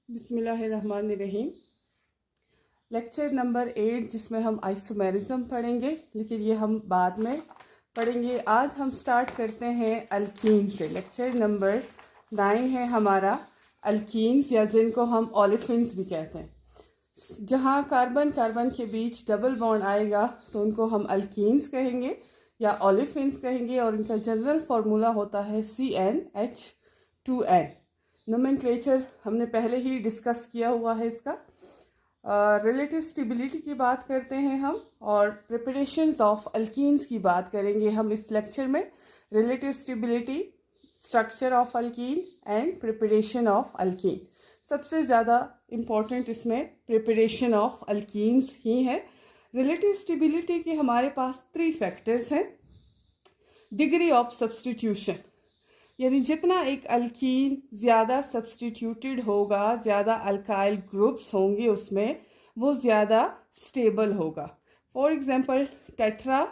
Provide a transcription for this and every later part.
बिस्मिल्लाहिर्रहमानिर्रहीम। Lecture number 8 जिसमें हम आइसोमेरिज्म पढ़ेंगे, लेकिन ये हम बाद में पढ़ेंगे। आज हम स्टार्ट करते हैं अल्कीन से। लेक्चर नंबर 9 है हमारा अल्कीन्स, या जिनको हम ओलेफिन्स भी कहते हैं। जहाँ कार्बन कार्बन के बीच डबल बॉन्ड आएगा तो उनको हम अल्कीन्स कहेंगे या ओलेफिन्स कहेंगे, और इनका जनरल फार्मूला होता है CnH2n। नोमेनक्लेचर हमने पहले ही डिस्कस किया हुआ है इसका। रिलेटिव स्टेबिलिटी की बात करते हैं हम, और प्रिपरेशंस ऑफ अल्कीन्स की बात करेंगे हम इस लेक्चर में। Relative stability, structure of alkyne and preparation of alkyne. सबसे ज़्यादा इम्पॉर्टेंट इसमें प्रिपरेशन ऑफ अल्कीन्स ही है। रिलेटिव स्टेबिलिटी के हमारे पास 3 फैक्टर्स हैं। डिग्री ऑफ सब्सटीट्यूशन, यानी जितना एक अल्कीन ज़्यादा सब्सटीट्यूटेड होगा, ज़्यादा अल्काइल ग्रुप्स होंगे उसमें, वो ज़्यादा स्टेबल होगा। फॉर एग्जांपल टेट्रा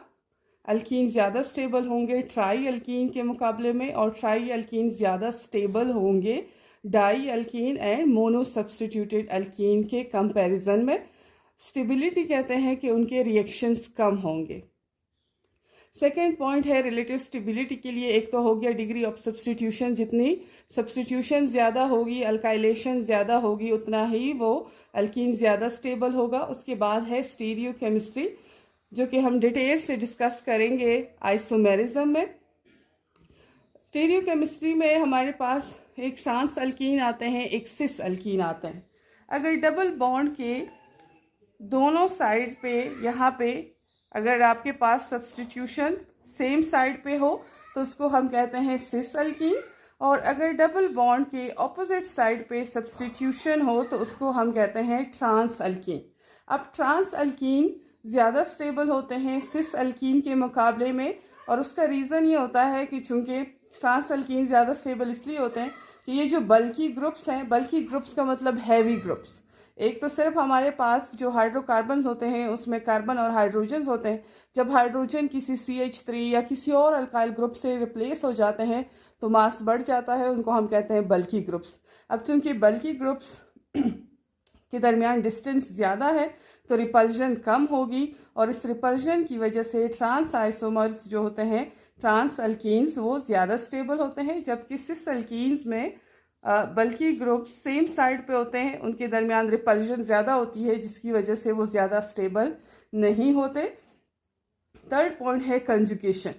अल्कीन ज़्यादा स्टेबल होंगे ट्राई अल्कीन के मुकाबले में, और ट्राई अल्कीन ज़्यादा स्टेबल होंगे di alkene and mono substituted alkene के कंपैरिजन में। स्टेबिलिटी कहते हैं कि उनके रिएक्शंस कम होंगे। सेकेंड पॉइंट है रिलेटिव स्टेबिलिटी के लिए, एक तो हो गया डिग्री ऑफ सब्सटीट्यूशन। जितनी सब्सटीट्यूशन ज़्यादा होगी, अल्काइलेशन ज़्यादा होगी, उतना ही वो अल्कीन ज़्यादा स्टेबल होगा। उसके बाद है स्टीरियो केमिस्ट्री, जो कि हम डिटेल से डिस्कस करेंगे आइसोमेरिज्म में। स्टीरियो केमिस्ट्री में हमारे पास एक ट्रांस अल्कीन आते हैं, एक सिस अल्कीन आते हैं। अगर डबल बॉन्ड के दोनों साइड पे, यहाँ पे अगर आपके पास सब्सटीट्यूशन सेम साइड पे हो तो उसको हम कहते हैं सिस अल्कीन, और अगर डबल बॉन्ड के ऑपोजिट साइड पे सब्सटीट्यूशन हो तो उसको हम कहते हैं ट्रांस अल्कीन। अब ट्रांस अल्कीन ज़्यादा स्टेबल होते हैं सिस अल्कीन के मुकाबले में, और उसका रीज़न ये होता है कि चूँकि ट्रांस अल्कीन ज़्यादा स्टेबल इसलिए होते हैं कि ये जो बल्की ग्रुप्स हैं, बल्की ग्रुप्स का मतलब हैवी ग्रुप्स, एक तो सिर्फ हमारे पास जो हाइड्रोकार्बन्स होते हैं उसमें कार्बन और हाइड्रोजन्स होते हैं। जब हाइड्रोजन किसी CH3 या किसी और अल्काइल ग्रुप से रिप्लेस हो जाते हैं तो मास बढ़ जाता है, उनको हम कहते हैं बल्की ग्रुप्स। अब चूंकि बल्की ग्रुप्स के दरमियान डिस्टेंस ज़्यादा है तो रिपल्जन कम होगी, और इस रिपल्जन की वजह से ट्रांस आइसोमर्स जो होते हैं, ट्रांस अल्कीन्स, वो ज़्यादा स्टेबल होते हैं। जबकि सिस अल्कीन्स में बल्कि ग्रुप सेम साइड पे होते हैं, उनके दरमियान रिपल्जन ज़्यादा होती है, जिसकी वजह से वो ज़्यादा स्टेबल नहीं होते। थर्ड पॉइंट है कंजुगेशन।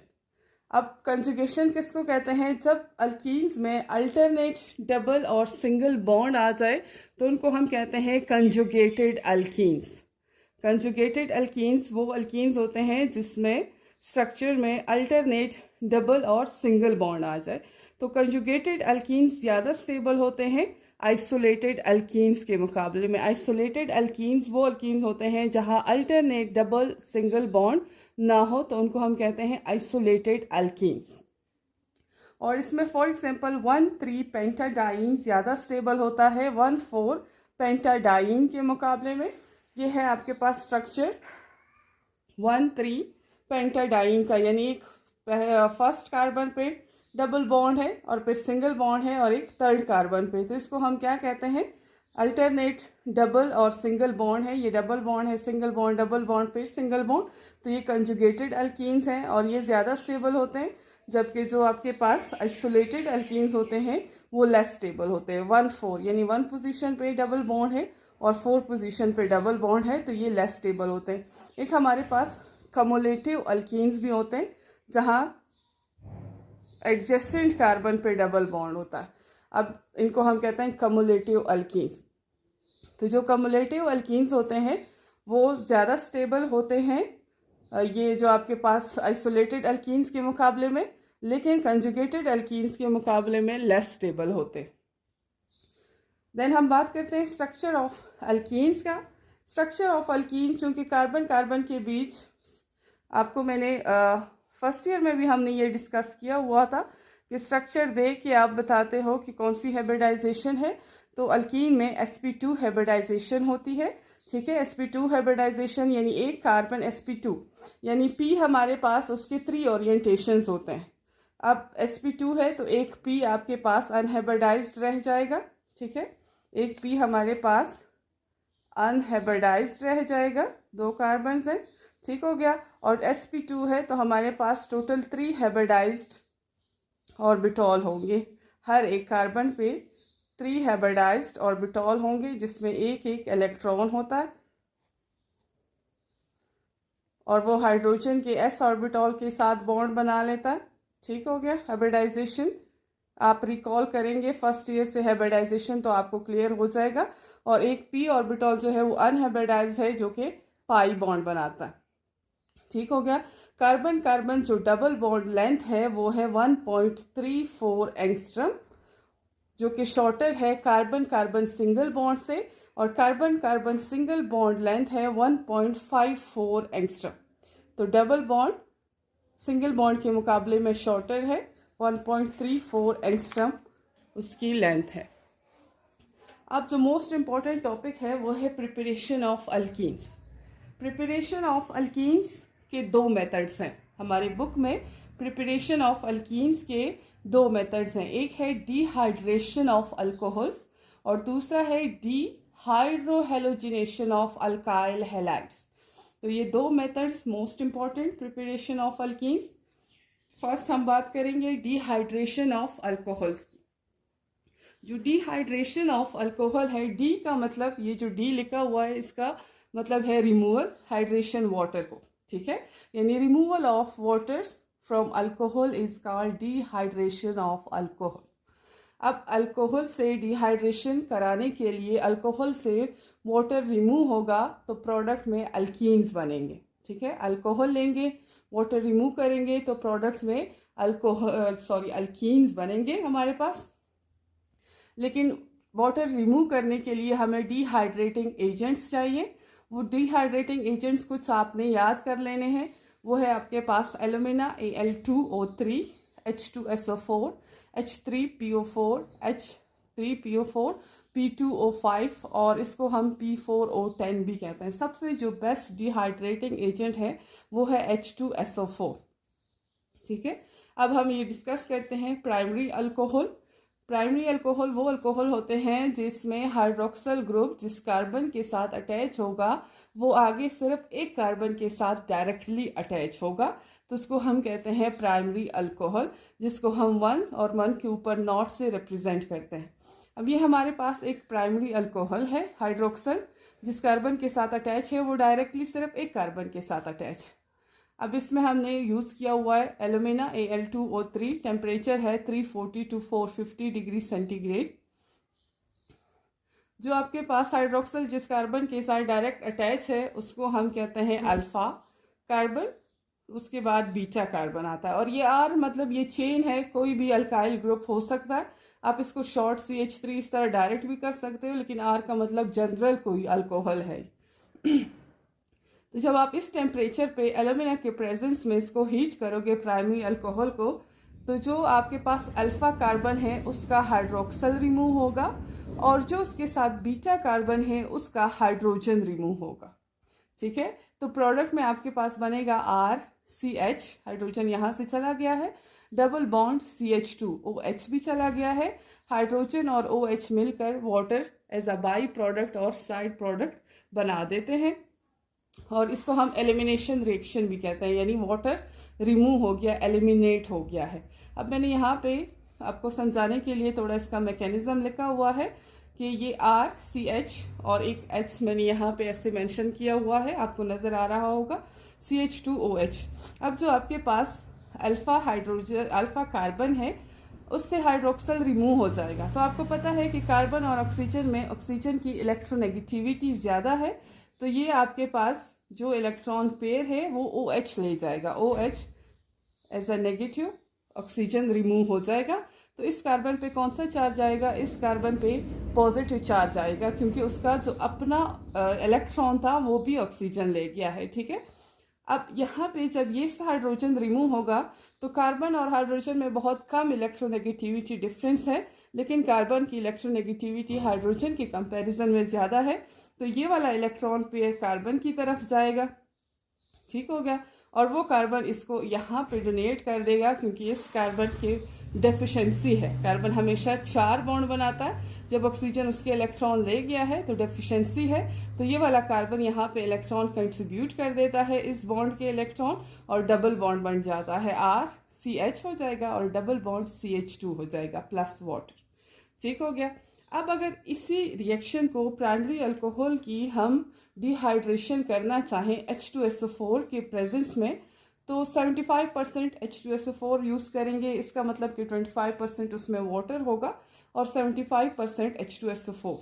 अब कंजुगेशन किसको कहते हैं? जब अल्कीन्स में अल्टरनेट डबल और सिंगल बॉन्ड आ जाए तो उनको हम कहते हैं कंजुगेटेड अल्कीन्स। कंजुगेटेड अल्कीन्स वो अल्कीन्स होते हैं जिसमें स्ट्रक्चर में अल्टरनेट डबल और सिंगल बॉन्ड आ जाए। तो कंजुगेटेड अल्कीन्स ज़्यादा स्टेबल होते हैं आइसोलेटेड अल्कीन्स के मुकाबले में। आइसोलेटेड अल्कीन्स वो अल्कीन्स होते हैं जहां अल्टरनेट डबल सिंगल बॉन्ड ना हो, तो उनको हम कहते हैं आइसोलेटेड अल्कीन्स। और इसमें फॉर एग्जांपल 1,3 पेंटाडाइन ज़्यादा स्टेबल होता है 1,4 पेंटाडाइन के मुकाबले में। ये है आपके पास स्ट्रक्चर 1,3 पेंटाडाइन का, यानी एक फर्स्ट कार्बन पे डबल बॉन्ड है और फिर सिंगल बॉन्ड है, और एक थर्ड कार्बन पे। तो इसको हम क्या कहते हैं? अल्टरनेट डबल और सिंगल बॉन्ड है। ये डबल बॉन्ड है, सिंगल बॉन्ड, डबल बॉन्ड, फिर सिंगल बॉन्ड। तो ये कंजुगेटेड अल्कीन्स हैं और ये ज़्यादा स्टेबल होते हैं, जबकि जो आपके पास आइसोलेटेड अल्कीन्स होते हैं वो लेस स्टेबल होते हैं। 1,4 यानी 1 पोजीशन पे डबल बॉन्ड है और 4 पोजीशन पे डबल बॉन्ड है, तो ये लेस स्टेबल होते हैं। एक हमारे पास कम्युलेटिव अल्कीन्स भी होते हैं जहाँ एडजेसेंट कार्बन पे डबल बॉन्ड होता है। अब इनको हम कहते हैं कम्युलेटिव अल्कीन्स। तो जो कम्युलेटिव अल्कीन्स होते हैं वो ज़्यादा स्टेबल होते हैं ये जो आपके पास आइसोलेटेड अल्कीन्स के मुकाबले में, लेकिन कंजुगेटेड अल्कीन्स के मुकाबले में लेस स्टेबल होते। देन हम बात करते हैं स्ट्रक्चर ऑफ अल्कीन्स का। स्ट्रक्चर ऑफ अल्कीन, चूँकि कार्बन कार्बन के बीच, आपको मैंने फर्स्ट ईयर में भी हमने ये डिस्कस किया हुआ था कि स्ट्रक्चर दे के आप बताते हो कि कौन सी हाइब्रिडाइजेशन है। तो अल्कीन में sp2 हाइब्रिडाइजेशन होती है, ठीक है। sp2 हाइब्रिडाइजेशन यानी एक कार्बन sp2, यानी p हमारे पास उसके 3 ओरिएंटेशंस होते हैं। अब sp2 है तो एक p आपके पास अनहाइब्रिडाइज्ड रह जाएगा, ठीक है। एक P हमारे पास अनहाइब्रिडाइज्ड रह जाएगा, 2 कार्बन है, ठीक हो गया। और sp2 है तो हमारे पास टोटल 3 हाइब्रिडाइज्ड ऑर्बिटॉल होंगे। हर एक कार्बन पे 3 हाइब्रिडाइज्ड ऑर्बिटॉल होंगे जिसमें एक एक इलेक्ट्रॉन होता है और वो हाइड्रोजन के s ऑर्बिटॉल के साथ बॉन्ड बना लेता है, ठीक हो गया। हाइब्रिडाइजेशन आप रिकॉल करेंगे फर्स्ट ईयर से हाइब्रिडाइजेशन तो आपको क्लियर हो जाएगा। और एक p ऑर्बिटॉल जो है वो अनहाइब्रिडाइज्ड है जो कि पाई बॉन्ड बनाता है, ठीक हो गया। कार्बन कार्बन जो डबल बॉन्ड लेंथ है वो है 1.34 एंगस्ट्रम, जो कि शॉर्टर है कार्बन कार्बन सिंगल बॉन्ड से, और carbon carbon single bond length है 1.54 एंगस्ट्रम। तो डबल बॉन्ड सिंगल बॉन्ड के मुकाबले में शॉर्टर है, 1.34 एंगस्ट्रम उसकी लेंथ है। अब जो मोस्ट इम्पॉर्टेंट टॉपिक है वो है preparation of alkenes. Preparation of alkenes के 2 मेथड्स हैं हमारी बुक में। प्रिपरेशन ऑफ अल्कीन्स के 2 मेथड्स हैं, एक है डिहाइड्रेशन ऑफ अल्कोहल्स और दूसरा है डिहाइड्रोहेलोजिनेशन ऑफ अल्काइल हैलाइड्स। तो ये 2 methods most important preparation of alkenes. First हम बात करेंगे डिहाइड्रेशन ऑफ अल्कोहल्स की। जो डिहाइड्रेशन ऑफ अल्कोहल है, डी का मतलब, ये जो डी लिखा हुआ है इसका मतलब है रिमूवल, हाइड्रेशन वाटर को, ठीक है, यानी removal of waters from alcohol is called dehydration of alcohol. अब अल्कोहल से डिहाइड्रेशन कराने के लिए अल्कोहल से वाटर रिमूव होगा तो प्रोडक्ट में अल्कीन्स बनेंगे, ठीक है। अल्कोहल लेंगे, वाटर रिमूव करेंगे तो प्रोडक्ट में अल्कीन्स बनेंगे हमारे पास। लेकिन वाटर रिमूव करने के लिए हमें डिहाइड्रेटिंग एजेंट्स चाहिए। वो डिहाइड्रेटिंग एजेंट्स कुछ आपने याद कर लेने हैं। वो है आपके पास alumina Al2O3, H2SO4, H3PO4, H3PO4, P2O5 और इसको हम P4O10 भी कहते हैं। सबसे जो बेस्ट डिहाइड्रेटिंग एजेंट है वो है H2SO4, ठीक है। अब हम ये डिस्कस करते हैं प्राइमरी अल्कोहल। प्राइमरी अल्कोहल वो अल्कोहल होते हैं जिसमें हाइड्रोक्सल ग्रुप जिस कार्बन के साथ अटैच होगा वो आगे सिर्फ एक कार्बन के साथ डायरेक्टली अटैच होगा, तो उसको हम कहते हैं प्राइमरी अल्कोहल, जिसको हम 1 और 1 के ऊपर नॉट से रिप्रेजेंट करते हैं। अब ये हमारे पास एक प्राइमरी अल्कोहल है हाइड्रोक्सल, जिस कार्बन के साथ अटैच है वो डायरेक्टली सिर्फ एक कार्बन के साथ अटैच है। अब इसमें हमने यूज़ किया हुआ है एल्यूमिना Al2O3, टेम्परेचर है 340 to 450 डिग्री सेंटीग्रेड। जो आपके पास हाइड्रोक्सल जिस कार्बन के साथ डायरेक्ट अटैच है उसको हम कहते हैं अल्फा कार्बन, उसके बाद बीटा कार्बन आता है। और ये आर मतलब ये चेन है, कोई भी अल्काइल ग्रुप हो सकता है। आप इसको शॉर्ट CH3 इस तरह डायरेक्ट भी कर सकते हो, लेकिन आर का मतलब जनरल कोई अल्कोहल है। तो जब आप इस टेम्परेचर पे एल्यूमिना के प्रेजेंस में इसको हीट करोगे प्राइमरी अल्कोहल को, तो जो आपके पास अल्फा कार्बन है उसका हाइड्रोक्सल रिमूव होगा और जो उसके साथ बीटा कार्बन है उसका हाइड्रोजन रिमूव होगा, ठीक है। तो प्रोडक्ट में आपके पास बनेगा RCH, हाइड्रोजन यहाँ से चला गया है, डबल बॉन्ड CH2OH भी चला गया है, हाइड्रोजन और OH मिलकर water as a by product और साइड प्रोडक्ट बना देते हैं और इसको हम एलिमिनेशन रिएक्शन भी कहते हैं, यानी वाटर रिमूव हो गया, एलिमिनेट हो गया है। अब मैंने यहाँ पे आपको समझाने के लिए थोड़ा इसका मैकेनिज्म लिखा हुआ है कि ये RCH और एक H मैंने यहाँ पे ऐसे मेंशन किया हुआ है, आपको नज़र आ रहा होगा, CH2OH। अब जो आपके पास अल्फा कार्बन है उससे हाइड्रोक्सल रिमूव हो जाएगा। तो आपको पता है कि कार्बन और ऑक्सीजन में ऑक्सीजन की इलेक्ट्रोनेगेटिविटी ज़्यादा है, तो ये आपके पास जो इलेक्ट्रॉन पेयर है वो OH ले जाएगा, OH as a negative, oxygen remove हो जाएगा। तो इस कार्बन पे कौन सा चार्ज आएगा? इस कार्बन पे पॉजिटिव चार्ज आएगा, क्योंकि उसका जो अपना इलेक्ट्रॉन था वो भी ऑक्सीजन ले गया है, ठीक है। अब यहाँ पे जब ये हाइड्रोजन रिमूव होगा तो कार्बन और हाइड्रोजन में बहुत कम इलेक्ट्रोनेगेटिविटी डिफरेंस है, लेकिन कार्बन की इलेक्ट्रोनेगेटिविटी हाइड्रोजन के कंपैरिजन में ज़्यादा है, तो ये वाला इलेक्ट्रॉन पेयर कार्बन की तरफ जाएगा, ठीक हो गया। और वो कार्बन इसको यहाँ पे डोनेट कर देगा, क्योंकि इस कार्बन के डेफिशिएंसी है। कार्बन हमेशा 4 बॉन्ड बनाता है, जब ऑक्सीजन उसके इलेक्ट्रॉन ले गया है तो डेफिशिएंसी है। तो ये वाला कार्बन यहाँ पे इलेक्ट्रॉन कंट्रीब्यूट कर देता है इस बॉन्ड के इलेक्ट्रॉन, और डबल बॉन्ड बन जाता है, RCH हो जाएगा और डबल बॉन्ड CH2 हो जाएगा प्लस वाटर। ठीक हो गया। अब अगर इसी रिएक्शन को प्राइमरी अल्कोहल की हम डिहाइड्रेशन करना चाहें H2SO4 के प्रेजेंस में, तो 75% H2SO4 यूज़ करेंगे। इसका मतलब कि 25% उसमें वाटर होगा और 75% H2SO4।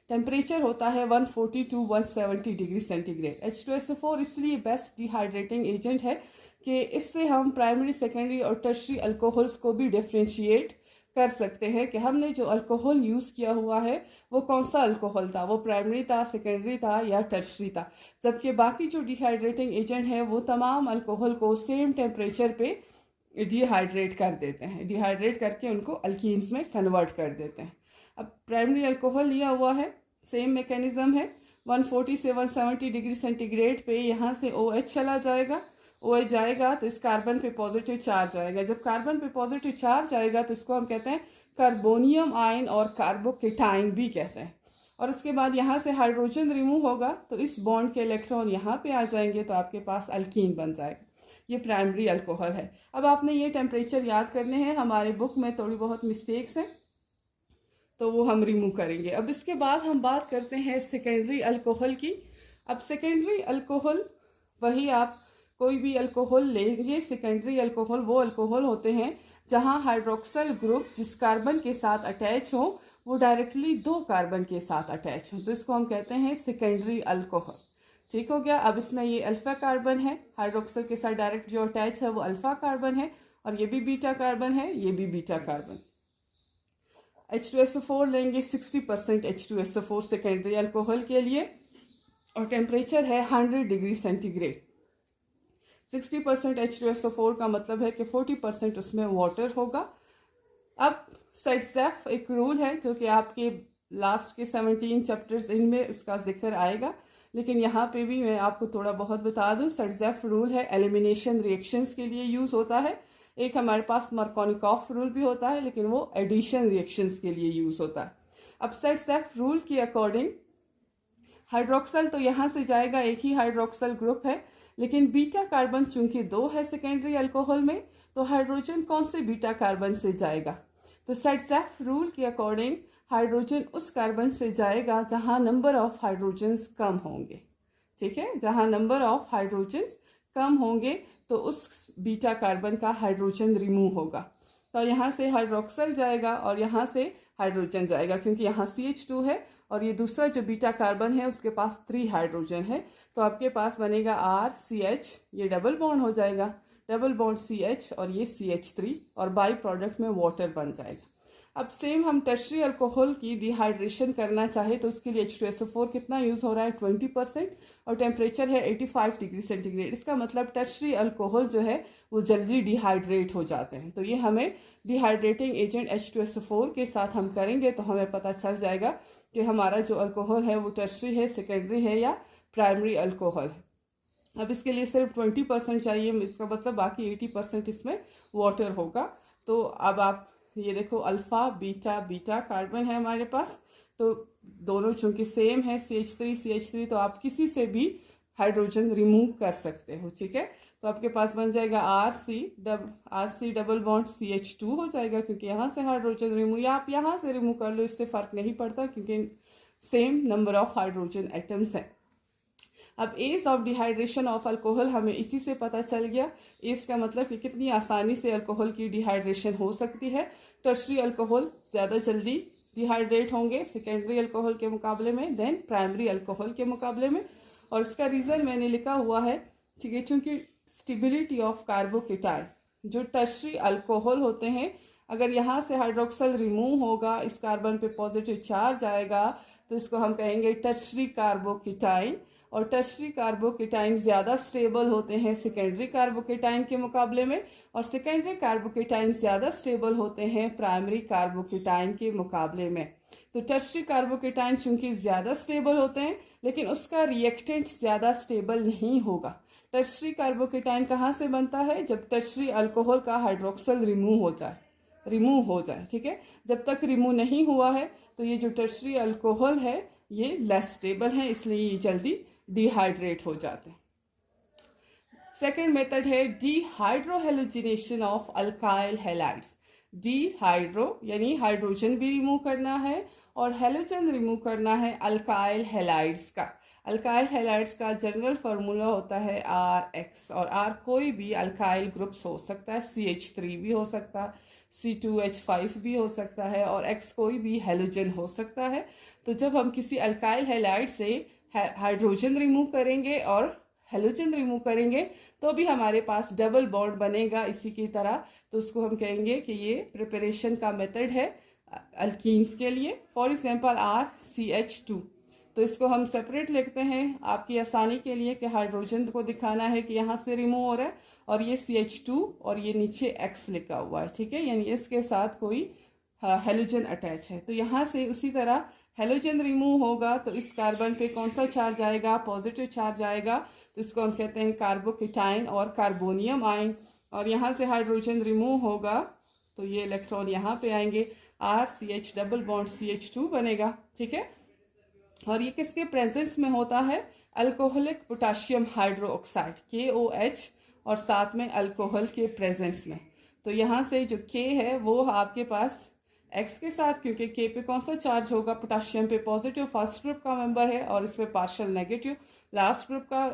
टेम्परेचर होता है 140 to 170 डिग्री सेंटीग्रेड। H2SO4 इसलिए बेस्ट डिहाइड्रेटिंग एजेंट है कि इससे हम प्राइमरी, सेकेंडरी और टर्शरी अल्कोहल्स को भी डिफ्रेंशिएट कर सकते हैं कि हमने जो अल्कोहल यूज़ किया हुआ है वो कौन सा अल्कोहल था, वो प्राइमरी था, सेकेंडरी था या टर्शरी था। जबकि बाकी जो डिहाइड्रेटिंग एजेंट है वो तमाम अल्कोहल को सेम टेम्परेचर पे डिहाइड्रेट कर देते हैं, डिहाइड्रेट करके उनको अल्कीन्स में कन्वर्ट कर देते हैं। अब प्राइमरी अल्कोहल लिया हुआ है, सेम मैकेनिज्म है, 140 से 170 डिग्री सेंटीग्रेड पे यहाँ से OH चला जाएगा। OH जाएगा तो इस कार्बन पे पॉजिटिव चार्ज आएगा। जब कार्बन पे पॉजिटिव चार्ज आएगा तो इसको हम कहते हैं कार्बोनियम आयन और कार्बोकेटाइन भी कहते हैं। और उसके बाद यहाँ से हाइड्रोजन रिमूव होगा तो इस बॉन्ड के इलेक्ट्रॉन यहाँ पे आ जाएंगे तो आपके पास अल्कीन बन जाएगा। ये प्राइमरी अल्कोहल है। अब आपने ये टेम्परेचर याद करने हैं, हमारे बुक में थोड़ी बहुत मिस्टेक्स हैं तो वो हम रिमूव करेंगे। अब इसके बाद हम बात करते हैं सेकेंडरी अल्कोहल की। अब सेकेंडरी अल्कोहल, वही आप कोई भी अल्कोहल लेंगे, सेकेंडरी अल्कोहल वो अल्कोहल होते हैं जहां हाइड्रोक्सल ग्रुप जिस कार्बन के साथ अटैच हो वो डायरेक्टली 2 कार्बन के साथ अटैच हो, तो इसको हम कहते हैं सेकेंडरी अल्कोहल। ठीक हो गया। अब इसमें ये अल्फा कार्बन है, हाइड्रोक्सल के साथ डायरेक्ट जो अटैच है वो अल्फा कार्बन है, और ये भी बीटा कार्बन है, ये भी बीटा कार्बन। H2SO4 लेंगे 60% H2SO4 सेकेंडरी अल्कोहल के लिए, और टेम्परेचर है 100 डिग्री सेंटीग्रेड। 60% H2SO4 का मतलब है कि 40% उसमें वाटर होगा। अब सेट्सेफ एक रूल है जो कि आपके लास्ट के 17 चैप्टर्स इनमें इसका जिक्र आएगा, लेकिन यहाँ पे भी मैं आपको थोड़ा बहुत बता दूँ। सेट्सेफ रूल है एलिमिनेशन रिएक्शंस के लिए यूज़ होता है। एक हमारे पास मार्कोनिकॉफ रूल भी होता है, लेकिन वो एडिशन रिएक्शंस के लिए यूज़ होता है। अब सेट्सेफ रूल के अकॉर्डिंग हाइड्रोक्सल तो यहाँ से जाएगा, एक ही हाइड्रोक्सल ग्रुप है, लेकिन बीटा कार्बन चूंकि 2 है सेकेंडरी अल्कोहल में, तो हाइड्रोजन कौन से बीटा कार्बन से जाएगा? तो सेट्सेफ रूल के अकॉर्डिंग हाइड्रोजन उस कार्बन से जाएगा जहां नंबर ऑफ हाइड्रोजन्स कम होंगे। ठीक है, जहां नंबर ऑफ हाइड्रोजन्स कम होंगे तो उस बीटा कार्बन का हाइड्रोजन रिमूव होगा। तो यहाँ से हाइड्रोक्सल जाएगा और यहाँ से हाइड्रोजन जाएगा, क्योंकि यहाँ CH2 है और ये दूसरा जो बीटा कार्बन है उसके पास 3 हाइड्रोजन है, तो आपके पास बनेगा RCH, ये डबल बॉन्ड हो जाएगा, डबल बॉन्ड CH और ये CH3, और बाई प्रोडक्ट में वाटर बन जाएगा। अब सेम हम टर्शरी अल्कोहल की डिहाइड्रेशन करना चाहे तो उसके लिए H2SO4 कितना यूज़ हो रहा है 20%, और टेम्परेचर है 85 डिग्री सेंटीग्रेड। इसका मतलब टर्शरी अल्कोहल जो है वो जल्दी डिहाइड्रेट हो जाते हैं। तो ये हमें डिहाइड्रेटिंग एजेंट H2SO4 के साथ हम करेंगे तो हमें पता चल जाएगा कि हमारा जो अल्कोहल है वो टर्शरी है, सेकेंडरी है या प्राइमरी अल्कोहल है। अब इसके लिए सिर्फ 20% चाहिए, इसका मतलब बाकी 80% इसमें वाटर होगा। तो अब आप ये देखो अल्फा बीटा बीटा कार्बन है हमारे पास, तो दोनों चूंकि सेम है CH3 तो आप किसी से भी हाइड्रोजन रिमूव कर सकते हो। ठीक है, तो आपके पास बन जाएगा RC डबल बॉन्ड CH2 हो जाएगा, क्योंकि यहाँ से हाइड्रोजन रिमूव, या आप यहाँ से रिमूव कर लो, इससे फर्क नहीं पड़ता क्योंकि same number of hydrogen atoms हैं। अब as of dehydration of alcohol हमें इसी से पता चल गया। एज का मतलब कि कितनी आसानी से अल्कोहल की डिहाइड्रेशन हो सकती है। टर्शरी अल्कोहल ज़्यादा जल्दी डिहाइड्रेट होंगे सेकेंडरी अल्कोहल के मुकाबले में, देन प्राइमरी अल्कोहल के मुकाबले में। और इसका रीज़न मैंने लिखा हुआ है, ठीक है, चूँकि स्टेबिलिटी ऑफ कार्बोकेटाइन, जो टर्शरी अल्कोहल होते हैं, अगर यहाँ से हाइड्रोक्सल रिमूव होगा, इस कार्बन पे पॉजिटिव चार्ज आएगा, तो इसको हम कहेंगे टर्शरी कार्बोकेटाइन। और टर्शरी कार्बोकेटाइन ज़्यादा स्टेबल होते हैं सेकेंडरी कार्बोकेटाइन के मुकाबले में, और सेकेंडरी कार्बोकेटाइन ज़्यादा स्टेबल होते हैं प्राइमरी कार्बोकेटाइन के मुकाबले में। तो टर्शरी कार्बोकेटाइन चूंकि ज़्यादा स्टेबल होते हैं, लेकिन उसका रिएक्टेंट ज़्यादा स्टेबल नहीं होगा। टर्शरी कार्बोकेटाइन कहाँ से बनता है? जब टर्शरी अल्कोहल का हाइड्रोक्सल रिमूव हो जाए, ठीक है। जब तक रिमूव नहीं हुआ है तो ये जो टर्शरी अल्कोहल है ये लेस स्टेबल है, इसलिए ये जल्दी डिहाइड्रेट हो जाते हैं। सेकेंड मेथड है dehydrohalogenation of alkyl halides. Dehydro यानी हाइड्रोजन भी रिमूव करना है और हेलोजन रिमूव करना है अल्काइल हैलाइड्स का। अल्काइल हैलाइड्स का जनरल फार्मूला होता है RX, और R कोई भी अल्काइल ग्रुप्स हो सकता है, CH3 भी हो सकता है, C2H5 भी हो सकता है, और X कोई भी हेलोजन हो सकता है। तो जब हम किसी अल्काइल हैलाइड से हाइड्रोजन रिमूव करेंगे और हेलोजन रिमूव करेंगे तो भी हमारे पास डबल बॉन्ड बनेगा इसी की तरह। तो उसको हम कहेंगे कि ये प्रिपरेशन का मेथड है अल्कीन्स के लिए। फॉर एग्जांपल RCH2, तो इसको हम सेपरेट लिखते हैं आपकी आसानी के लिए कि हाइड्रोजन को दिखाना है कि यहाँ से रिमूव हो रहा है, और ये CH2 और ये नीचे X लिखा हुआ है, ठीक है, यानी इसके साथ कोई हेलोजन अटैच है। तो यहाँ से उसी तरह हेलोजन रिमूव होगा तो इस कार्बन पे कौन सा चार्ज आएगा? पॉजिटिव चार्ज आएगा। तो इसको हम कहते हैं कार्बोकेटाइन और कार्बोनियम आयन। और यहाँ से हाइड्रोजन रिमूव होगा तो ये इलेक्ट्रॉन यहाँ पे आएंगे, RCH डबल बॉन्ड CH2 बनेगा, ठीक है। और ये किसके प्रेजेंस में होता है? अल्कोहलिक पोटाशियम हाइड्रोक्साइड KOH, और साथ में अल्कोहल के प्रेजेंस में। तो यहाँ से जो K है वो आपके पास X के साथ, क्योंकि K पे कौन सा चार्ज होगा? पोटाशियम पे पॉजिटिव, फर्स्ट ग्रुप का मेंबर है, और इसमें पार्शियल नेगेटिव लास्ट ग्रुप का,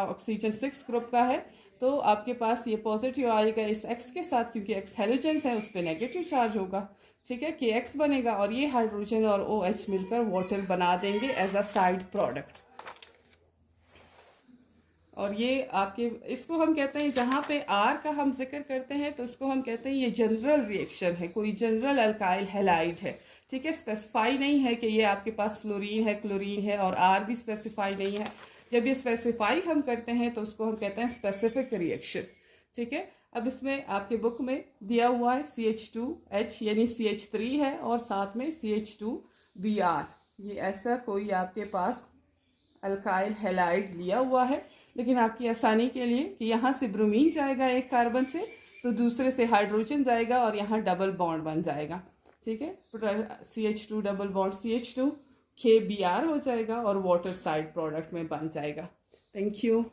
ऑक्सीजन 6 ग्रुप का है। तो आपके पास ये पॉजिटिव आएगा इस X के साथ, क्योंकि X हेलोजेंस है, उस पर नेगेटिव चार्ज होगा, ठीक है, KX बनेगा, और ये हाइड्रोजन और OH मिलकर वाटर बना देंगे एज अ साइड प्रोडक्ट। और ये आपके, इसको हम कहते हैं, जहाँ पे R का हम जिक्र करते हैं तो इसको हम कहते हैं ये जनरल रिएक्शन है, कोई जनरल अल्काइल हैलाइड है, ठीक है। स्पेसिफाई नहीं है कि ये आपके पास फ्लोरीन है, क्लोरीन है, और R भी स्पेसिफाई नहीं है। जब ये स्पेसिफाई हम करते हैं तो उसको हम कहते हैं स्पेसिफिक रिएक्शन, ठीक है। अब इसमें आपके बुक में दिया हुआ है CH2H यानी CH3 है, और साथ में CH2Br। ये ऐसा कोई आपके पास अल्काइल हैलाइड लिया हुआ है, लेकिन आपकी आसानी के लिए कि यहाँ से ब्रोमीन जाएगा एक कार्बन से तो दूसरे से हाइड्रोजन जाएगा और यहाँ डबल बॉन्ड बन जाएगा, ठीक है। CH2 double bond CH2 KBr हो जाएगा और वाटर साइड प्रोडक्ट में बन जाएगा। Thank you.